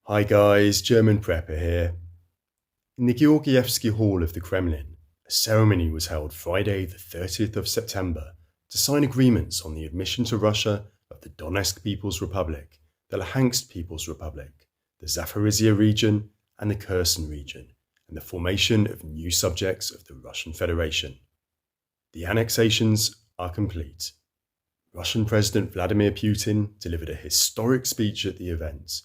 Hi guys, German Prepper here. In the Georgievsky Hall of the Kremlin, a ceremony was held Friday the 30th of September to sign agreements on the admission to Russia of the Donetsk People's Republic, the Luhansk People's Republic, the Zaporizhia region and the Kherson region, and the formation of new subjects of the Russian Federation. The annexations are complete. Russian President Vladimir Putin delivered a historic speech at the event.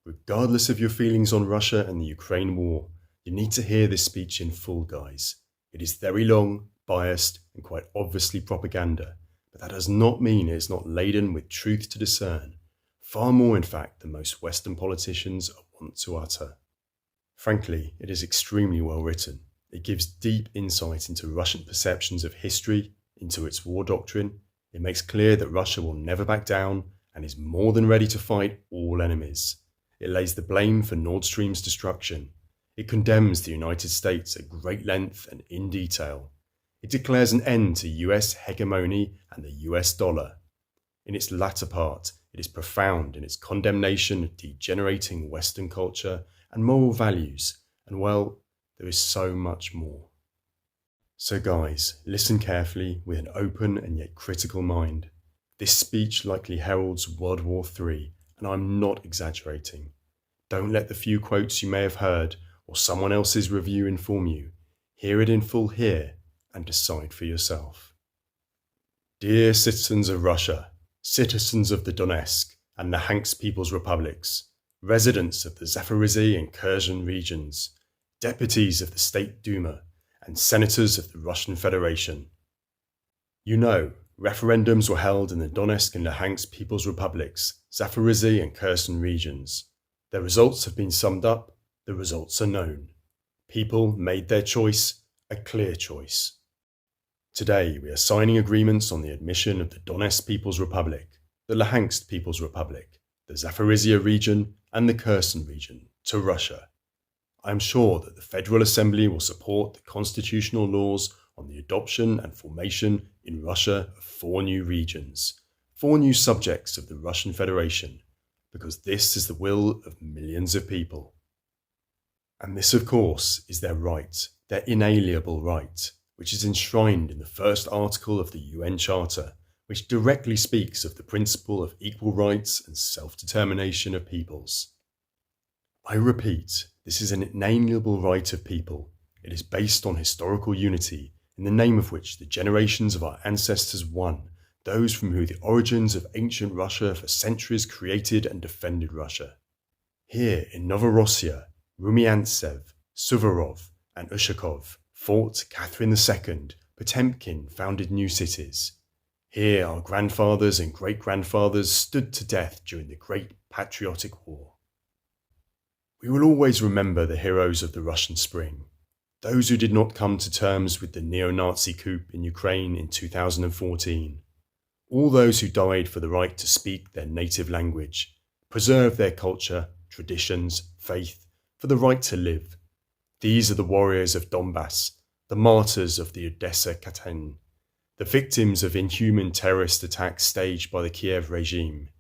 Regardless of your feelings on Russia and the Ukraine war, you need to hear this speech in full, guys. It is very long, biased, and quite obviously propaganda, but that does not mean it is not laden with truth to discern, far more in fact than most Western politicians are wont to utter. Frankly, it is extremely well written. It gives deep insight into Russian perceptions of history, into its war doctrine. It makes clear that Russia will never back down and is more than ready to fight all enemies. It lays the blame for Nord Stream's destruction. It condemns the United States at great length and in detail. It declares an end to US hegemony and the US dollar. In its latter part, it is profound in its condemnation of degenerating Western culture and moral values, and well, there is so much more. So guys, listen carefully with an open and yet critical mind. This speech likely heralds World War III, and I'm not exaggerating. Don't let the few quotes you may have heard or someone else's review inform you. Hear it in full here and decide for yourself. Dear citizens of Russia, citizens of the Donetsk and Luhansk People's Republics, residents of the Zaporizhia and Kherson regions, deputies of the State Duma, and senators of the Russian Federation. You know, referendums were held in the Donetsk and Luhansk People's Republics, Zaporizhia and Kherson regions. Their results have been summed up, the results are known. People made their choice, a clear choice. Today we are signing agreements on the admission of the Donetsk People's Republic, the Luhansk People's Republic, the Zaporizhia region and the Kherson region to Russia. I am sure that the Federal Assembly will support the constitutional laws on the adoption and formation in Russia of 4 new regions, 4 new subjects of the Russian Federation, because this is the will of millions of people. And this, of course, is their right, their inalienable right, which is enshrined in the first article of the UN Charter, which directly speaks of the principle of equal rights and self-determination of peoples. I repeat, this is an inalienable right of people. It is based on historical unity, in the name of which the generations of our ancestors won, those from whom the origins of ancient Russia for centuries created and defended Russia. Here in Novorossiya, Rumiantsev, Suvorov, and Ushakov fought Catherine II, Potemkin founded new cities. Here our grandfathers and great-grandfathers stood to death during the Great Patriotic War. We will always remember the heroes of the Russian Spring, those who did not come to terms with the neo-Nazi coup in Ukraine in 2014, all those who died for the right to speak their native language, preserve their culture, traditions, faith, for the right to live. These are the warriors of Donbass, the martyrs of the Odessa Katyn, the victims of inhuman terrorist attacks staged by the Kiev regime.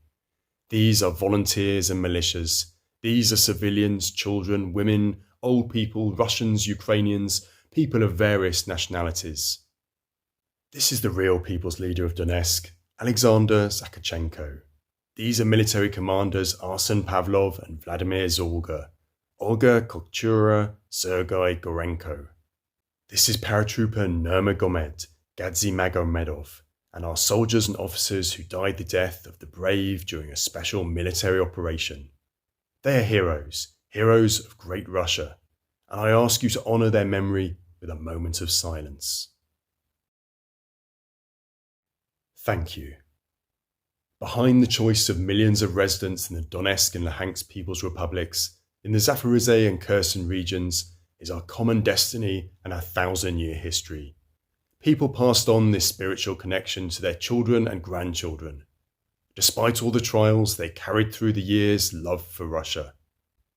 These are volunteers and militias. These are civilians, children, women, old people, Russians, Ukrainians, people of various nationalities. This is the real people's leader of Donetsk, Alexander Zakharchenko. These are military commanders Arsen Pavlov and Vladimir Zorga, Olga Koktura, Sergei Gorenko. This is paratrooper Nurmagomedov Gadzi Magomedov, and our soldiers and officers who died the death of the brave during a special military operation. They are heroes, heroes of great Russia, and I ask you to honour their memory with a moment of silence. Thank you. Behind the choice of millions of residents in the Donetsk and Luhansk People's Republics, in the Zaporizhia and Kherson regions, is our common destiny and our 1,000-year history. People passed on this spiritual connection to their children and grandchildren. Despite all the trials, they carried through the years love for Russia.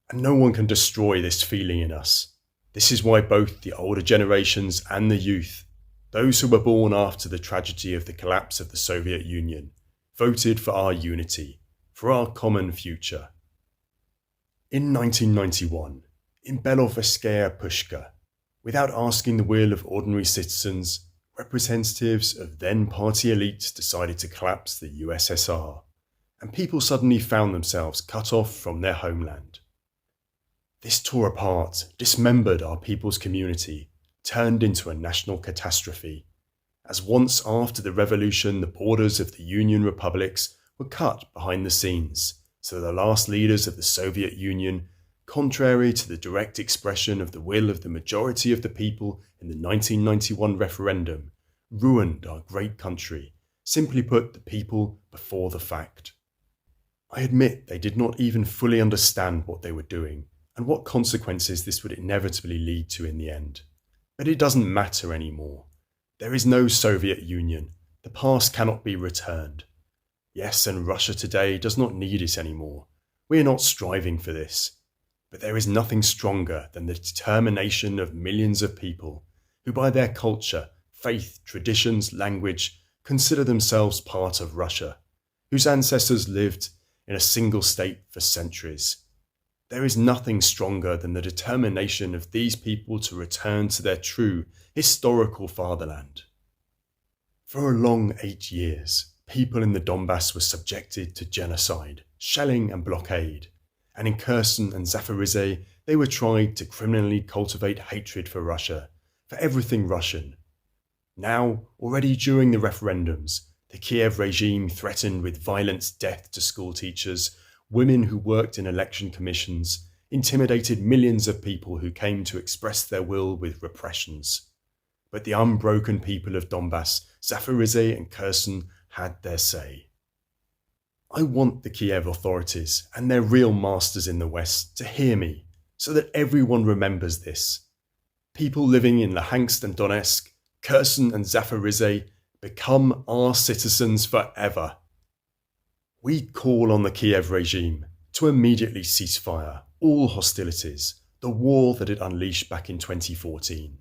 And no one can destroy this feeling in us. This is why both the older generations and the youth, those who were born after the tragedy of the collapse of the Soviet Union, voted for our unity, for our common future. In 1991, in Beloveskaya Pushka, without asking the will of ordinary citizens, representatives of then-party elites decided to collapse the USSR, and people suddenly found themselves cut off from their homeland. This tore apart, dismembered our people's community, turned into a national catastrophe, as once after the revolution the borders of the Union republics were cut behind the scenes, so the last leaders of the Soviet Union, contrary to the direct expression of the will of the majority of the people in the 1991 referendum, ruined our great country, simply put the people before the fact. I admit they did not even fully understand what they were doing, and what consequences this would inevitably lead to in the end. But it doesn't matter anymore. There is no Soviet Union. The past cannot be returned. Yes, and Russia today does not need it anymore. We are not striving for this. But there is nothing stronger than the determination of millions of people who by their culture, faith, traditions, language, consider themselves part of Russia, whose ancestors lived in a single state for centuries. There is nothing stronger than the determination of these people to return to their true, historical fatherland. For a long 8 years, people in the Donbass were subjected to genocide, shelling and blockade, and in Kherson and Zaporizhzhia they were tried to criminally cultivate hatred for Russia, for everything Russian. Now, already during the referendums, the Kiev regime threatened with violent death to school teachers, women who worked in election commissions, intimidated millions of people who came to express their will with repressions. But the unbroken people of Donbass, Zaporizhzhia and Kherson had their say. I want the Kiev authorities and their real masters in the West to hear me, so that everyone remembers this. People living in Luhansk and Donetsk, Kherson and Zaporizhzhia become our citizens forever. We call on the Kiev regime to immediately cease fire all hostilities, the war that it unleashed back in 2014,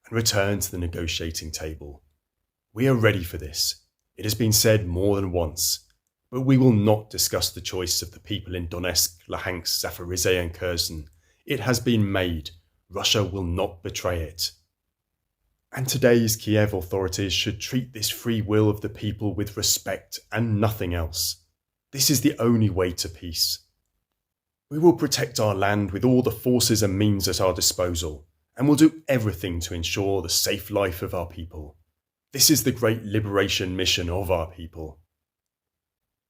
and return to the negotiating table. We are ready for this. It has been said more than once, but we will not discuss the choice of the people in Donetsk, Luhansk, Zaporizhzhia and Kherson. It has been made. Russia will not betray it. And today's Kiev authorities should treat this free will of the people with respect and nothing else. This is the only way to peace. We will protect our land with all the forces and means at our disposal, and will do everything to ensure the safe life of our people. This is the great liberation mission of our people.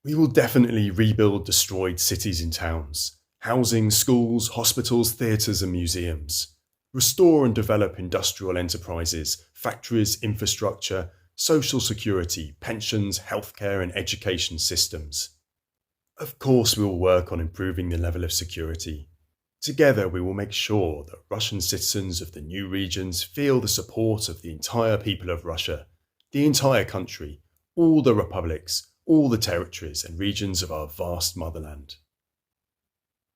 We will definitely rebuild destroyed cities and towns, housing, schools, hospitals, theatres and museums. Restore and develop industrial enterprises, factories, infrastructure, social security, pensions, healthcare and education systems. Of course, we will work on improving the level of security. Together, we will make sure that Russian citizens of the new regions feel the support of the entire people of Russia, the entire country, all the republics, all the territories and regions of our vast motherland.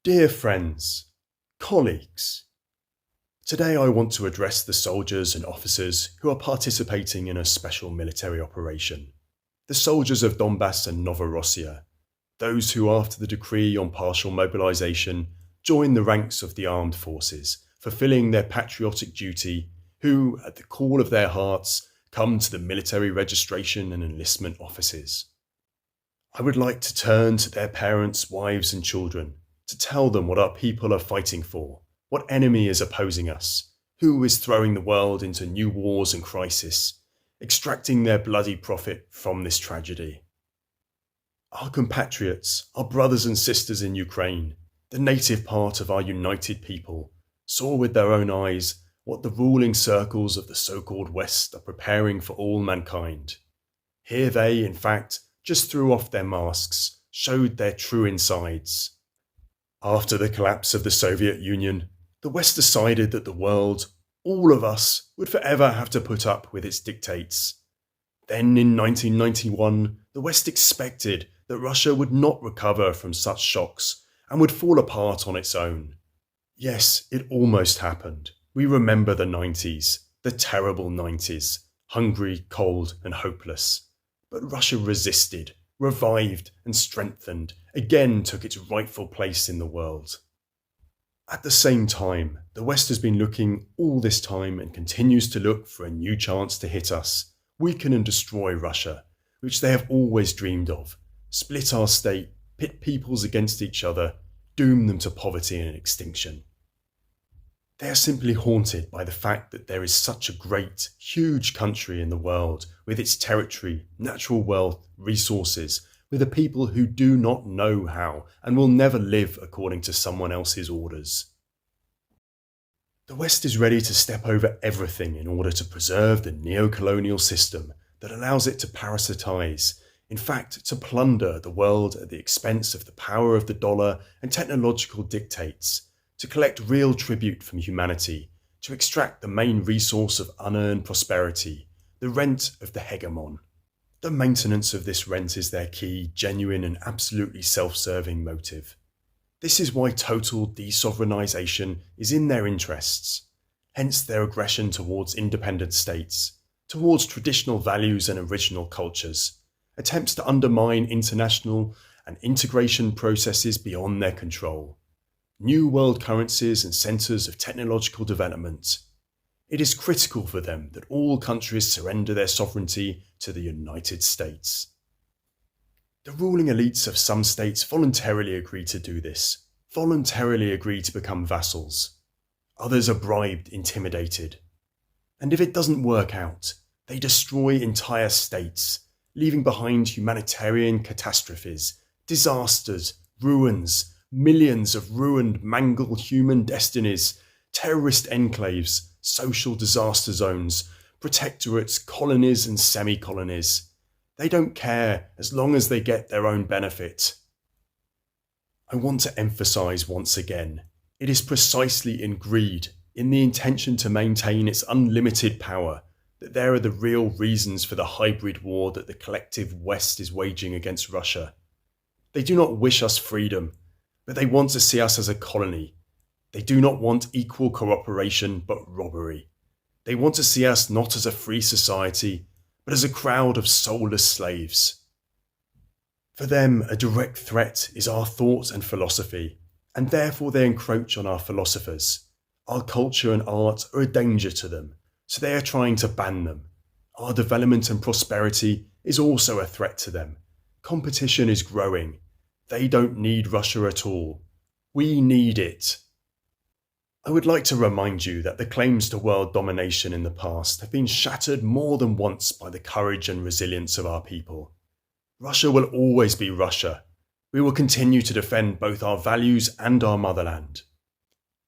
Dear friends, colleagues, today I want to address the soldiers and officers who are participating in a special military operation, the soldiers of Donbass and Novorossiya, those who after the decree on partial mobilization join the ranks of the armed forces, fulfilling their patriotic duty, who, at the call of their hearts, come to the military registration and enlistment offices. I would like to turn to their parents, wives and children to tell them what our people are fighting for, what enemy is opposing us, who is throwing the world into new wars and crisis, extracting their bloody profit from this tragedy. Our compatriots, our brothers and sisters in Ukraine, the native part of our united people, saw with their own eyes what the ruling circles of the so-called West are preparing for all mankind. Here they, in fact, just threw off their masks, showed their true insides. After the collapse of the Soviet Union, the West decided that the world, all of us, would forever have to put up with its dictates. Then in 1991, the West expected that Russia would not recover from such shocks and would fall apart on its own. Yes, it almost happened. We remember the 90s, the terrible 90s, hungry, cold and hopeless. But Russia resisted, revived and strengthened, again took its rightful place in the world. At the same time, the West has been looking all this time and continues to look for a new chance to hit us, weaken and destroy Russia, which they have always dreamed of, split our state, pit peoples against each other, doom them to poverty and extinction. They are simply haunted by the fact that there is such a great, huge country in the world with its territory, natural wealth, resources, with a people who do not know how and will never live according to someone else's orders. The West is ready to step over everything in order to preserve the neo-colonial system that allows it to parasitize, in fact, to plunder the world at the expense of the power of the dollar and technological dictates, to collect real tribute from humanity, to extract the main resource of unearned prosperity, the rent of the hegemon. The maintenance of this rent is their key, genuine and absolutely self-serving motive. This is why total desovereignization is in their interests, hence their aggression towards independent states, towards traditional values and original cultures, attempts to undermine international and integration processes beyond their control, new world currencies and centres of technological development. It is critical for them that all countries surrender their sovereignty to the United States. The ruling elites of some states voluntarily agree to do this, voluntarily agree to become vassals. Others are bribed, intimidated. And if it doesn't work out, they destroy entire states, leaving behind humanitarian catastrophes, disasters, ruins, millions of ruined, mangled human destinies, terrorist enclaves, social disaster zones, protectorates, colonies and semi-colonies. They don't care as long as they get their own benefit. I want to emphasise once again, it is precisely in greed, in the intention to maintain its unlimited power, that there are the real reasons for the hybrid war that the collective West is waging against Russia. They do not wish us freedom, but they want to see us as a colony. They do not want equal cooperation, but robbery. They want to see us not as a free society, but as a crowd of soulless slaves. For them, a direct threat is our thought and philosophy, and therefore they encroach on our philosophers. Our culture and art are a danger to them, so they are trying to ban them. Our development and prosperity is also a threat to them. Competition is growing. They don't need Russia at all. We need it. I would like to remind you that the claims to world domination in the past have been shattered more than once by the courage and resilience of our people. Russia will always be Russia. We will continue to defend both our values and our motherland.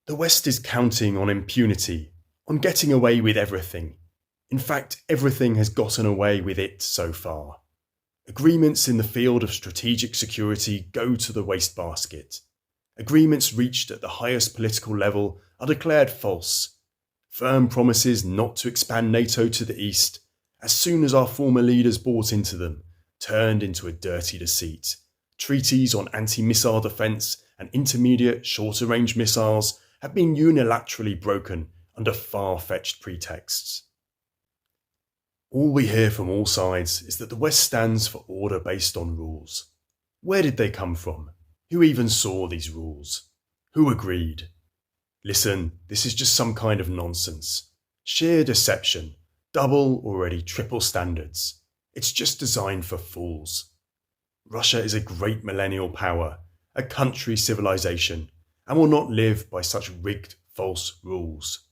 The West is counting on impunity, on getting away with everything. In fact, everything has gotten away with it so far. Agreements in the field of strategic security go to the wastebasket. Agreements reached at the highest political level are declared false. Firm promises not to expand NATO to the east, as soon as our former leaders bought into them, turned into a dirty deceit. Treaties on anti-missile defence and intermediate shorter-range missiles have been unilaterally broken under far-fetched pretexts. All we hear from all sides is that the West stands for order based on rules. Where did they come from? Who even saw these rules? Who agreed? Listen, this is just some kind of nonsense. Sheer deception, double, already triple standards. It's just designed for fools. Russia is a great millennial power, a country civilization, and will not live by such rigged, false rules.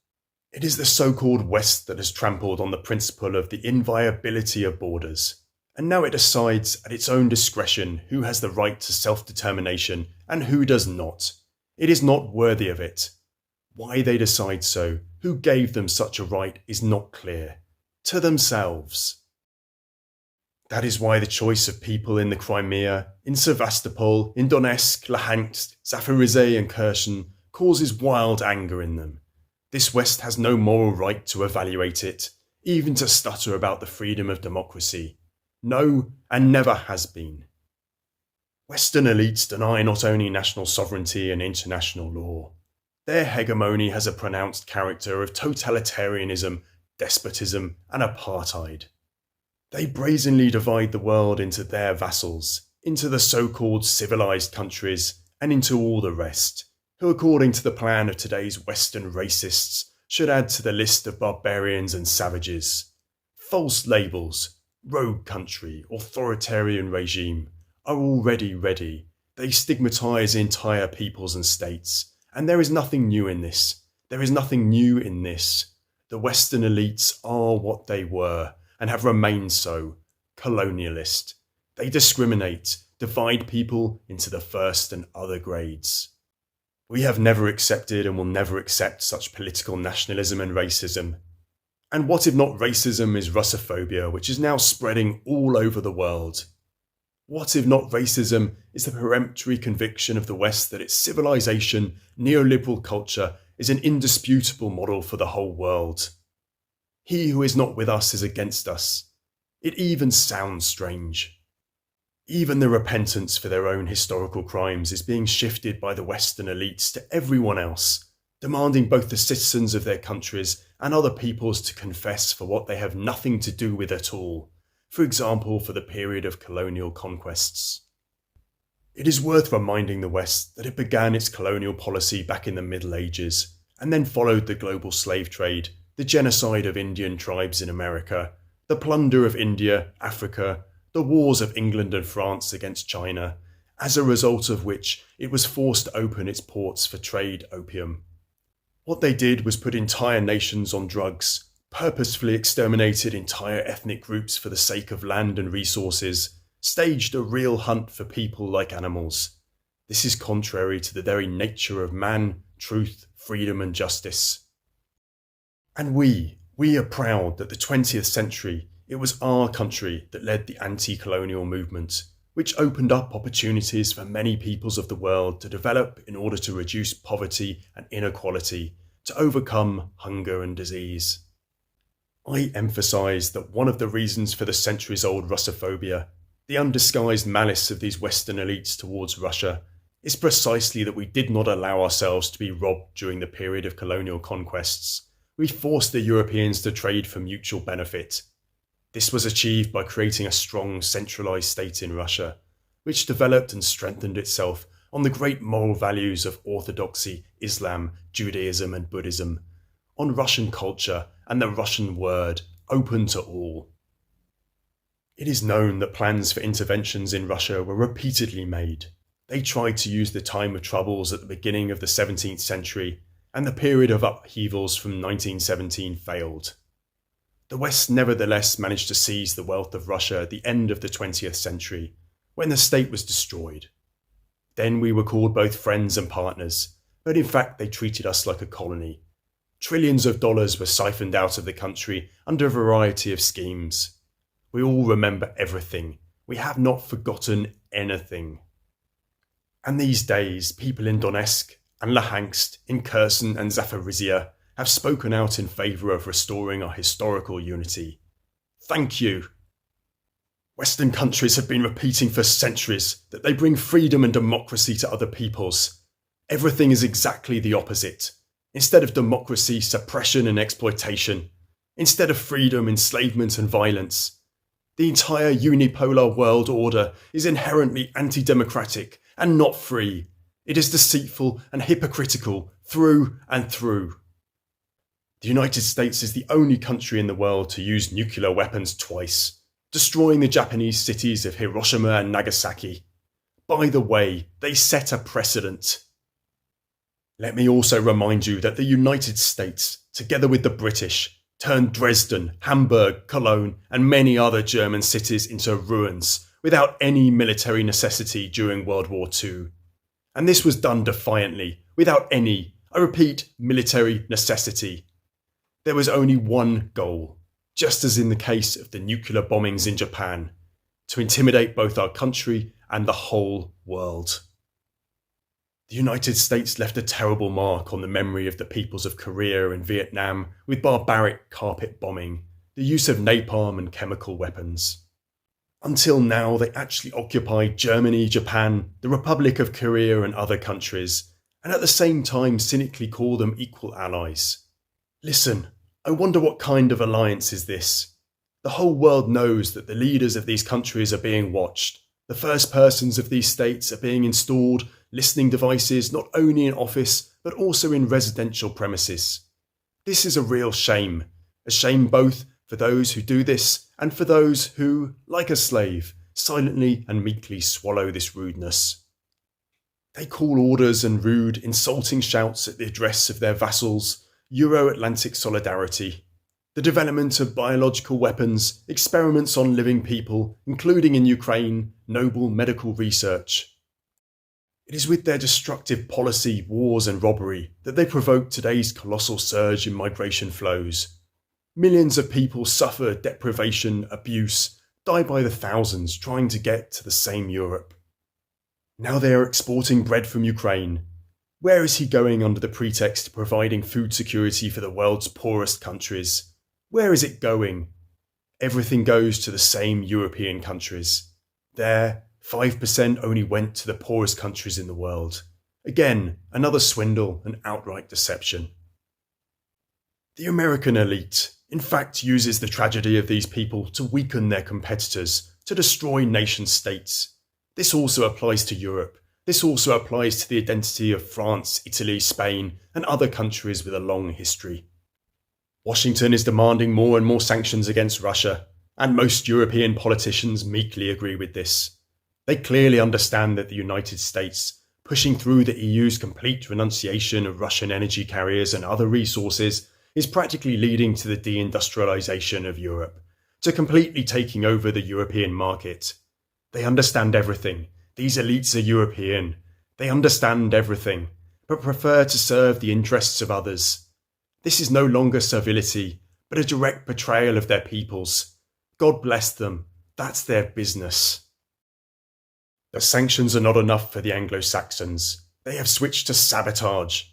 It is the so-called West that has trampled on the principle of the inviolability of borders, and now it decides at its own discretion who has the right to self-determination and who does not. It is not worthy of it. Why they decide so, who gave them such a right, is not clear. To themselves. That is why the choice of people in the Crimea, in Sevastopol, in Donetsk, Luhansk, Zaporizhzhia and Kherson causes wild anger in them. This West has no moral right to evaluate it, even to stutter about the freedom of democracy. No, and never has been. Western elites deny not only national sovereignty and international law. Their hegemony has a pronounced character of totalitarianism, despotism, and apartheid. They brazenly divide the world into their vassals, into the so-called civilized countries, and into all the rest, who according to the plan of today's Western racists should add to the list of barbarians and savages. False labels, rogue country, authoritarian regime, are already ready. They stigmatise entire peoples and states, and there is nothing new in this. There is nothing new in this. The Western elites are what they were, and have remained so, colonialist. They discriminate, divide people into the first and other grades. We have never accepted and will never accept such political nationalism and racism. And what if not racism is Russophobia, which is now spreading all over the world? What if not racism is the peremptory conviction of the West that its civilization, neoliberal culture, is an indisputable model for the whole world? He who is not with us is against us. It even sounds strange. Even the repentance for their own historical crimes is being shifted by the Western elites to everyone else, demanding both the citizens of their countries and other peoples to confess for what they have nothing to do with at all, for example for the period of colonial conquests. It is worth reminding the West that it began its colonial policy back in the Middle Ages, and then followed the global slave trade, the genocide of Indian tribes in America, the plunder of India, Africa, the wars of England and France against China, as a result of which it was forced to open its ports for trade opium. What they did was put entire nations on drugs, purposefully exterminated entire ethnic groups for the sake of land and resources, staged a real hunt for people like animals. This is contrary to the very nature of man, truth, freedom and justice. And we are proud that the 20th century, it was our country that led the anti-colonial movement, which opened up opportunities for many peoples of the world to develop in order to reduce poverty and inequality, to overcome hunger and disease. I emphasise that one of the reasons for the centuries-old Russophobia, the undisguised malice of these Western elites towards Russia, is precisely that we did not allow ourselves to be robbed during the period of colonial conquests. We forced the Europeans to trade for mutual benefit. This was achieved by creating a strong centralised state in Russia, which developed and strengthened itself on the great moral values of orthodoxy, Islam, Judaism and Buddhism, on Russian culture and the Russian word, open to all. It is known that plans for interventions in Russia were repeatedly made. They tried to use the time of troubles at the beginning of the 17th century, and the period of upheavals from 1917 failed. The West nevertheless managed to seize the wealth of Russia at the end of the 20th century, when the state was destroyed. Then we were called both friends and partners, but in fact they treated us like a colony. Trillions of dollars were siphoned out of the country under a variety of schemes. We all remember everything. We have not forgotten anything. And these days, people in Donetsk and Luhansk, in Kherson and Zaporizhia have spoken out in favour of restoring our historical unity. Thank you. Western countries have been repeating for centuries that they bring freedom and democracy to other peoples. Everything is exactly the opposite. Instead of democracy, suppression and exploitation. Instead of freedom, enslavement and violence. The entire unipolar world order is inherently anti-democratic and not free. It is deceitful and hypocritical through and through. The United States is the only country in the world to use nuclear weapons twice, destroying the Japanese cities of Hiroshima and Nagasaki. By the way, they set a precedent. Let me also remind you that the United States, together with the British, turned Dresden, Hamburg, Cologne and many other German cities into ruins without any military necessity during World War II. And this was done defiantly, without any, I repeat, military necessity. There was only one goal, just as in the case of the nuclear bombings in Japan, to intimidate both our country and the whole world. The United States left a terrible mark on the memory of the peoples of Korea and Vietnam with barbaric carpet bombing, the use of napalm and chemical weapons. Until now, they actually occupied Germany, Japan, the Republic of Korea and other countries, and at the same time cynically call them equal allies. Listen, I wonder what kind of alliance is this? The whole world knows that the leaders of these countries are being watched. The first persons of these states are being installed listening devices not only in office but also in residential premises. This is a real shame both for those who do this and for those who, like a slave, silently and meekly swallow this rudeness. They call orders and rude, insulting shouts at the address of their vassals Euro-Atlantic solidarity. The development of biological weapons, experiments on living people, including in Ukraine, noble medical research. It is with their destructive policy, wars and robbery that they provoke today's colossal surge in migration flows. Millions of people suffer deprivation, abuse, die by the thousands trying to get to the same Europe. Now they are exporting bread from Ukraine. Where is he going under the pretext of providing food security for the world's poorest countries? Where is it going? Everything goes to the same European countries. There, 5% only went to the poorest countries in the world. Again, another swindle and outright deception. The American elite, in fact, uses the tragedy of these people to weaken their competitors, to destroy nation-states. This also applies to Europe. This also applies to the identity of France, Italy, Spain, and other countries with a long history. Washington is demanding more and more sanctions against Russia, and most European politicians meekly agree with this. They clearly understand that the United States, pushing through the EU's complete renunciation of Russian energy carriers and other resources, is practically leading to the deindustrialization of Europe, to completely taking over the European market. They understand everything. These elites are European. They understand everything, but prefer to serve the interests of others. This is no longer servility, but a direct betrayal of their peoples. God bless them. That's their business. The sanctions are not enough for the Anglo-Saxons. They have switched to sabotage.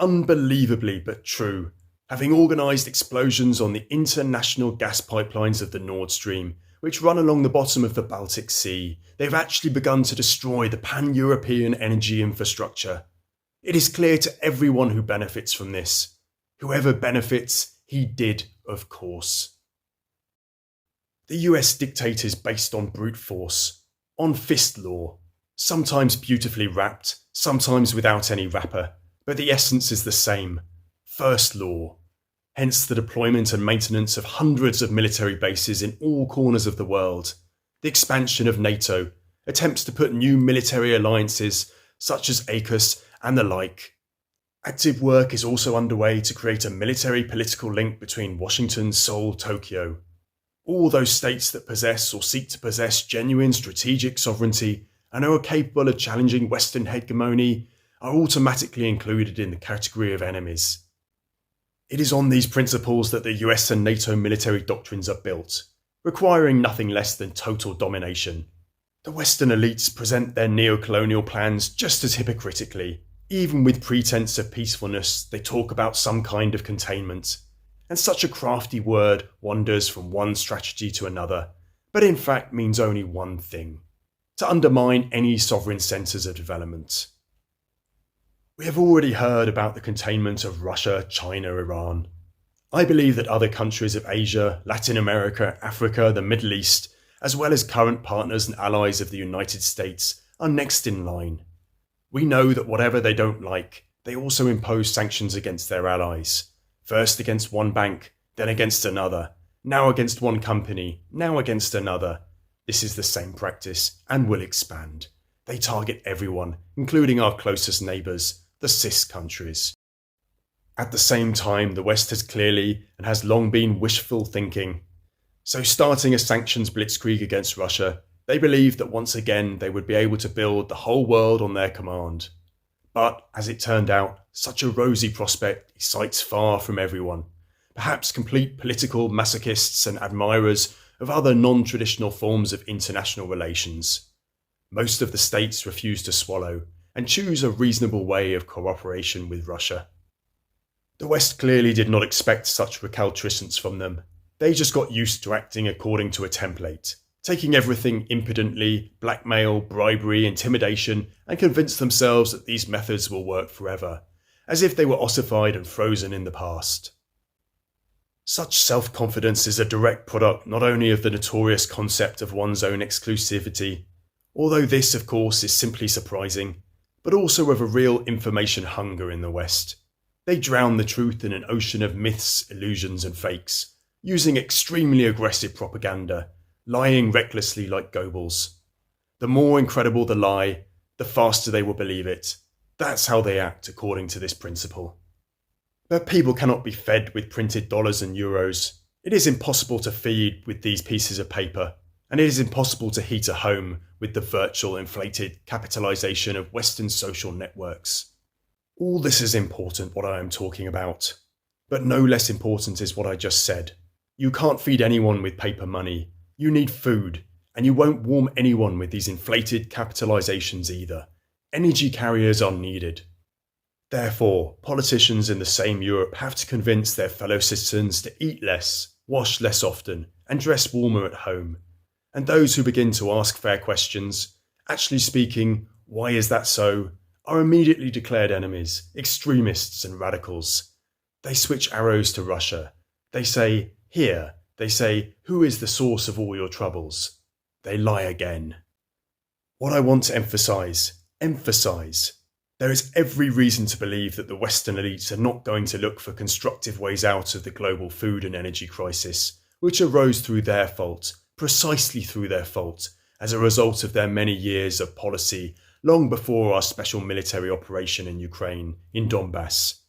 Unbelievably but true. Having organised explosions on the international gas pipelines of the Nord Stream, which run along the bottom of the Baltic Sea, they've actually begun to destroy the pan-European energy infrastructure. It is clear to everyone who benefits from this. Whoever benefits, he did, of course. The US dictate is based on brute force, on fist law, sometimes beautifully wrapped, sometimes without any wrapper, but the essence is the same. First law. Hence the deployment and maintenance of hundreds of military bases in all corners of the world, the expansion of NATO, attempts to put new military alliances such as AUKUS and the like. Active work is also underway to create a military political link between Washington, Seoul, Tokyo. All those states that possess or seek to possess genuine strategic sovereignty and are capable of challenging Western hegemony are automatically included in the category of enemies. It is on these principles that the US and NATO military doctrines are built, requiring nothing less than total domination. The Western elites present their neo-colonial plans just as hypocritically. Even with pretense of peacefulness, they talk about some kind of containment. And such a crafty word wanders from one strategy to another, but in fact means only one thing: to undermine any sovereign centres of development. We have already heard about the containment of Russia, China, Iran. I believe that other countries of Asia, Latin America, Africa, the Middle East, as well as current partners and allies of the United States, are next in line. We know that whatever they don't like, they also impose sanctions against their allies. First against one bank, then against another, now against one company, now against another. This is the same practice and will expand. They target everyone, including our closest neighbours, the CIS countries. At the same time, the West has clearly and has long been wishful thinking. So starting a sanctions blitzkrieg against Russia, they believed that once again they would be able to build the whole world on their command. But, as it turned out, such a rosy prospect is sights far from everyone. Perhaps complete political masochists and admirers of other non-traditional forms of international relations. Most of the states refuse to swallow and choose a reasonable way of cooperation with Russia. The West clearly did not expect such recalcitrance from them. They just got used to acting according to a template, taking everything impudently, blackmail, bribery, intimidation, and convince themselves that these methods will work forever, as if they were ossified and frozen in the past. Such self-confidence is a direct product not only of the notorious concept of one's own exclusivity, although this, of course, is simply surprising, but also of a real information hunger in the West. They drown the truth in an ocean of myths, illusions, and fakes, using extremely aggressive propaganda, lying recklessly like Goebbels. The more incredible the lie, the faster they will believe it. That's how they act according to this principle. But people cannot be fed with printed dollars and euros. It is impossible to feed with these pieces of paper, and it is impossible to heat a home with the virtual inflated capitalization of Western social networks. All this is important, what I am talking about. But no less important is what I just said. You can't feed anyone with paper money. You need food, and you won't warm anyone with these inflated capitalizations either. Energy carriers are needed. Therefore, politicians in the same Europe have to convince their fellow citizens to eat less, wash less often, and dress warmer at home. And those who begin to ask fair questions, actually speaking, why is that so, are immediately declared enemies, extremists and radicals. They switch arrows to Russia. They say, here. They say, who is the source of all your troubles? They lie again. What I want to emphasize, there is every reason to believe that the Western elites are not going to look for constructive ways out of the global food and energy crisis, which arose through their fault, precisely through their fault, as a result of their many years of policy long before our special military operation in Ukraine, in Donbass.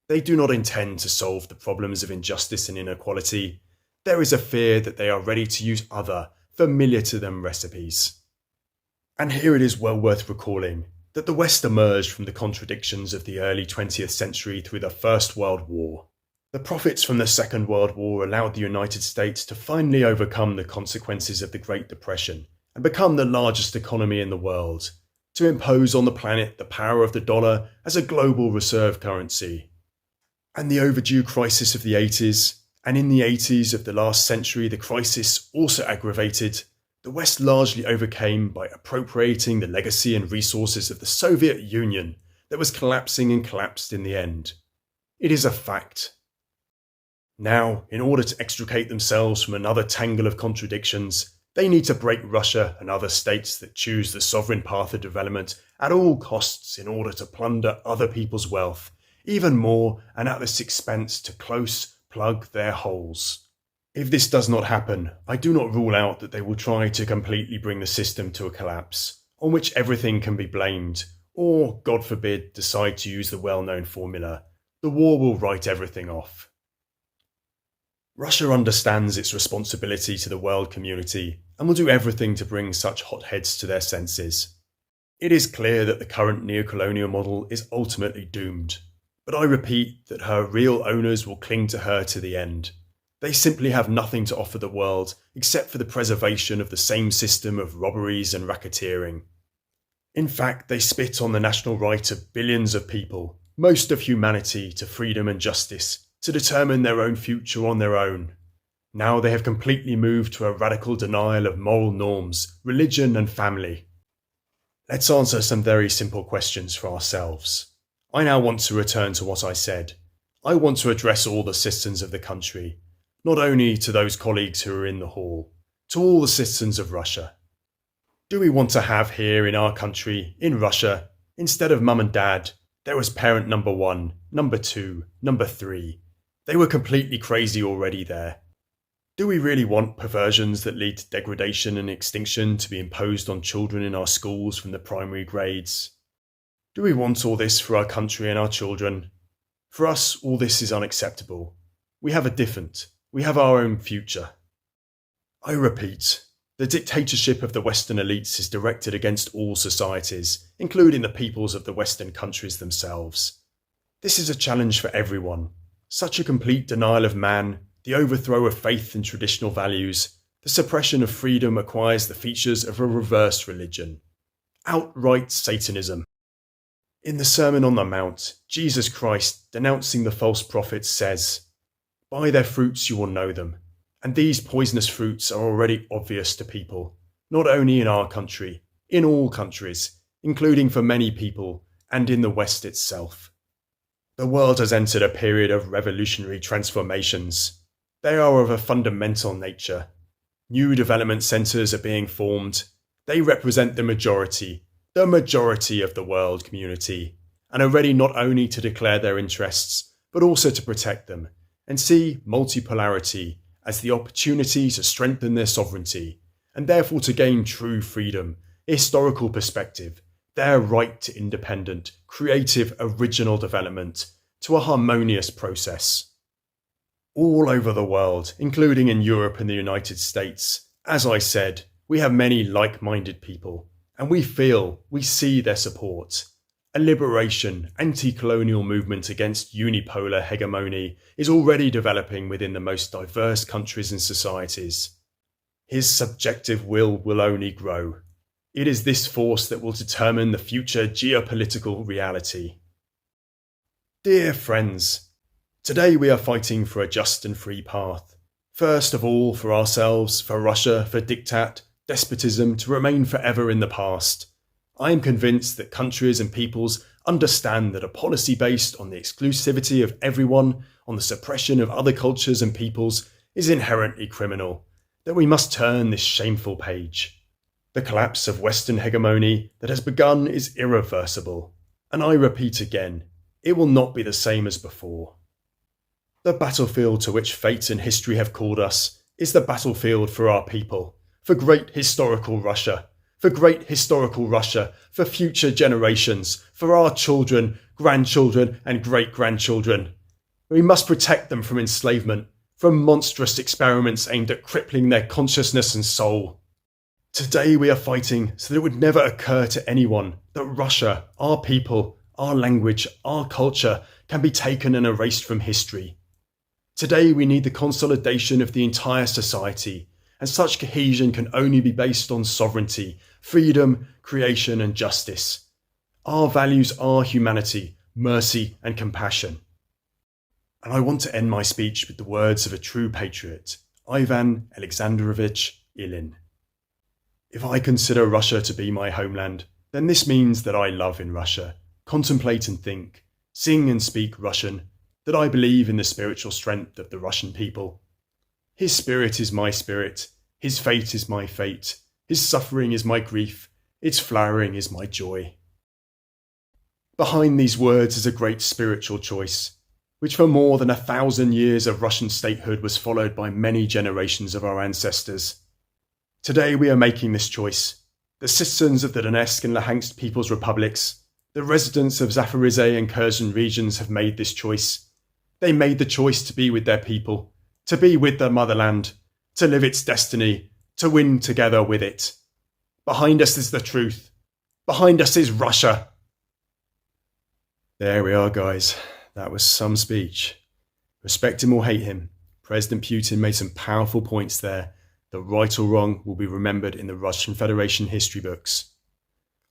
They do not intend to solve the problems of injustice and inequality. There is a fear that they are ready to use other, familiar to them recipes. And here it is well worth recalling that the West emerged from the contradictions of the early 20th century through the First World War. The profits from the Second World War allowed the United States to finally overcome the consequences of the Great Depression and become the largest economy in the world, to impose on the planet the power of the dollar as a global reserve currency. And the overdue crisis of the 80s, and in the 80s of the last century the crisis also aggravated, the West largely overcame by appropriating the legacy and resources of the Soviet Union that was collapsing and collapsed in the end. It is a fact. Now, in order to extricate themselves from another tangle of contradictions, they need to break Russia and other states that choose the sovereign path of development at all costs in order to plunder other people's wealth, even more and at this expense to close plug their holes. If this does not happen, I do not rule out that they will try to completely bring the system to a collapse, on which everything can be blamed, or, God forbid, decide to use the well-known formula, the war will write everything off. Russia understands its responsibility to the world community and will do everything to bring such hotheads to their senses. It is clear that the current neocolonial model is ultimately doomed, but I repeat that her real owners will cling to her to the end. They simply have nothing to offer the world except for the preservation of the same system of robberies and racketeering. In fact, they spit on the national right of billions of people, most of humanity, to freedom and justice, to determine their own future on their own. Now they have completely moved to a radical denial of moral norms, religion and family. Let's answer some very simple questions for ourselves. I now want to return to what I said. I want to address all the citizens of the country, not only to those colleagues who are in the hall, to all the citizens of Russia. Do we want to have here in our country, in Russia, instead of mum and dad, there was parent number 1, number 2, number 3. They were completely crazy already there. Do we really want perversions that lead to degradation and extinction to be imposed on children in our schools from the primary grades? Do we want all this for our country and our children? For us, all this is unacceptable. We have our own future. I repeat, the dictatorship of the Western elites is directed against all societies, including the peoples of the Western countries themselves. This is a challenge for everyone. Such a complete denial of man, the overthrow of faith and traditional values, the suppression of freedom acquires the features of a reverse religion. Outright Satanism. In the Sermon on the Mount, Jesus Christ, denouncing the false prophets, says, "By their fruits you will know them." And these poisonous fruits are already obvious to people, not only in our country, in all countries, including for many people, and in the West itself. The world has entered a period of revolutionary transformations. They are of a fundamental nature. New development centres are being formed. They represent the majority. the majority of the world community, and are ready not only to declare their interests, but also to protect them, and see multipolarity as the opportunity to strengthen their sovereignty, and therefore to gain true freedom, historical perspective, their right to independent, creative, original development, to a harmonious process. All over the world, including in Europe and the United States, as I said, we have many like-minded people, and we see their support. A liberation, anti-colonial movement against unipolar hegemony is already developing within the most diverse countries and societies. His subjective will only grow. It is this force that will determine the future geopolitical reality. Dear friends, today we are fighting for a just and free path. First of all, for ourselves, for Russia, for diktat, despotism to remain forever in the past. I am convinced that countries and peoples understand that a policy based on the exclusivity of everyone, on the suppression of other cultures and peoples, is inherently criminal, that we must turn this shameful page. The collapse of Western hegemony that has begun is irreversible, and I repeat again, it will not be the same as before. The battlefield to which fate and history have called us is the battlefield for our people, for great historical Russia, for future generations, for our children, grandchildren, and great-grandchildren. We must protect them from enslavement, from monstrous experiments aimed at crippling their consciousness and soul. Today we are fighting so that it would never occur to anyone that Russia, our people, our language, our culture can be taken and erased from history. Today we need the consolidation of the entire society, and such cohesion can only be based on sovereignty, freedom, creation, and justice. Our values are humanity, mercy, and compassion. And I want to end my speech with the words of a true patriot, Ivan Alexandrovich Ilyin. If I consider Russia to be my homeland, then this means that I love in Russia, contemplate and think, sing and speak Russian, that I believe in the spiritual strength of the Russian people. His spirit is my spirit, his fate is my fate, his suffering is my grief, its flowering is my joy. Behind these words is a great spiritual choice, which for more than 1,000 years of Russian statehood was followed by many generations of our ancestors. Today we are making this choice. The citizens of the Donetsk and Luhansk People's Republics, the residents of Zaporizhzhia and Kherson regions have made this choice. They made the choice to be with their people, to be with their motherland, to live its destiny, to win together with it. Behind us is the truth. Behind us is Russia. There we are, guys. That was some speech. Respect him or hate him, President Putin made some powerful points there that, right or wrong, will be remembered in the Russian Federation history books.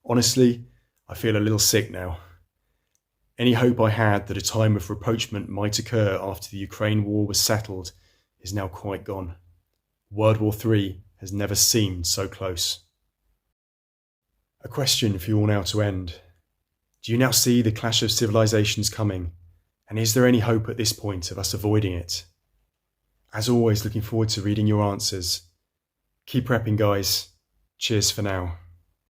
Honestly, I feel a little sick now. Any hope I had that a time of rapprochement might occur after the Ukraine war was settled is now quite gone. World War III has never seemed so close. A question for you all now to end. Do you now see the clash of civilizations coming? And is there any hope at this point of us avoiding it? As always, looking forward to reading your answers. Keep prepping, guys. Cheers for now.